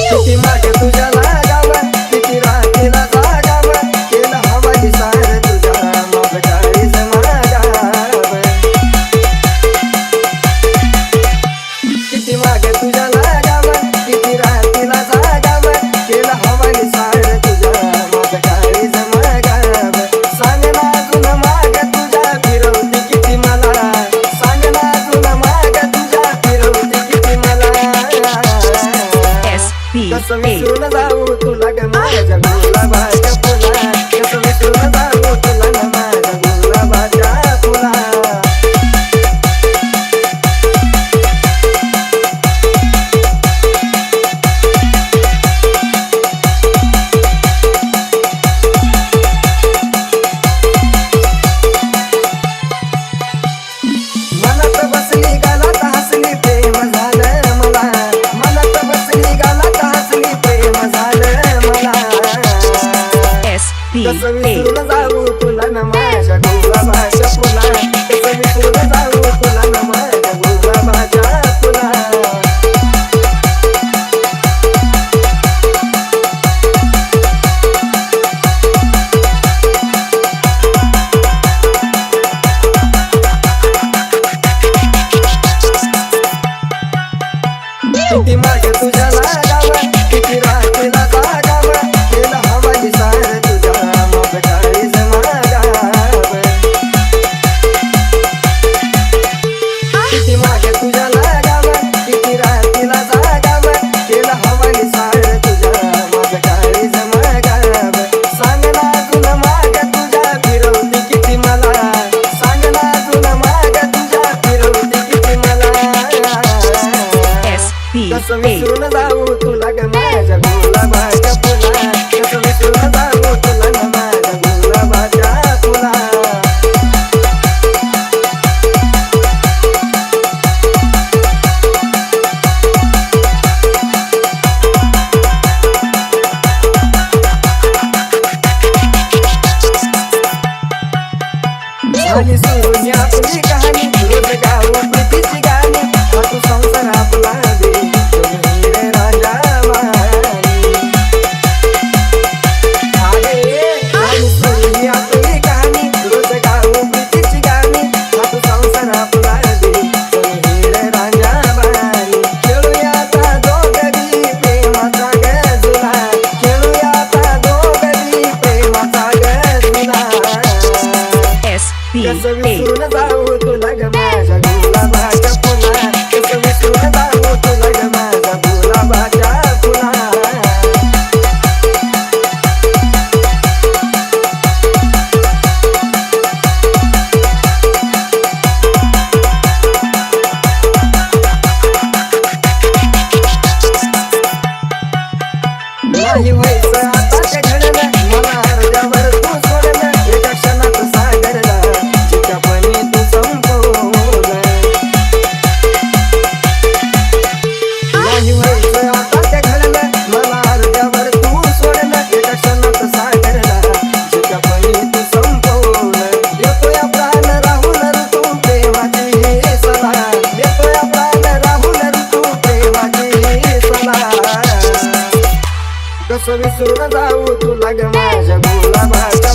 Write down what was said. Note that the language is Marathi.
किती मागे तुझ्या लागाव किती राखीला जागाव केला हवा दिसार तुझ्या माझं काळीज मागाव किती मागे तुझ्या लागाव किती राखीला जागाव केला हवा दिसार तुझ्या माझं काळीज मागाव सांग ना अजून माग तुझ्या फिरवती किती मला सांग ना अजून माग तुझ्या फिरवती किती मला कसं विसरून जाऊ तुला ग माझ्या गुलाबाच्या फुला कसं विसरून जाऊ तुला ग माझ्या गुलाबाच्या फुला मनात बसली गालात हसली प्रेम झालं मला मनात बसली गालात हसली प्रेम झालं मला कसं विसरून जाऊ तुला न माझ्या गुलाबाच्या फुला कसं विसरून जाऊ तुला न माझ्या गुलाबाच्या फुला किती मागे तुझ्या लागाव किती राखीला जागाव केला हवा दिसार तुझ्या माझं काळीज मागाव किती मागे तुझ्या लागाव किती राखीला जागाव केला हवा दिसार तुझ्या माझं काळीज मागाव सांग ना अजून माग तुझ्या फिरवती किती मला सांग ना अजून माग तुझ्या फिरवती किती मला कसं विसरून जाऊ तुला ग माझ्या गुलाबाच्या फुला कसं विसरून जाऊ तुला ग माझ्या गुलाबाच्या फुला झाली सुरू आपली कहाणी रोज गाव प्रीतीची गाणी हा तू संसार आपला दे कसं विसरून जाऊ तुला ग माझ्या गुलाबाच्या फुला कसं विसरून जाऊ तुला ग माझ्या गुलाबाच्या फुला नाही व्हायचं आता ते घडलं मला अर्ध्यावर तू सोडलं एका क्षणात सागरला चिकापणी तू संपवलं नाही व्हायचं आता ते घडलं मला अर्ध्यावर तू सोडलं एका क्षणात सागरला चिकापणी तू संपवलं देतोय प्राण राहुल तू प्रेमाची सला देतोय प्राण राहुल तू प्रेमाची सला कसं विसरून जाऊ तुला ग माझ्या गुलाबाच्या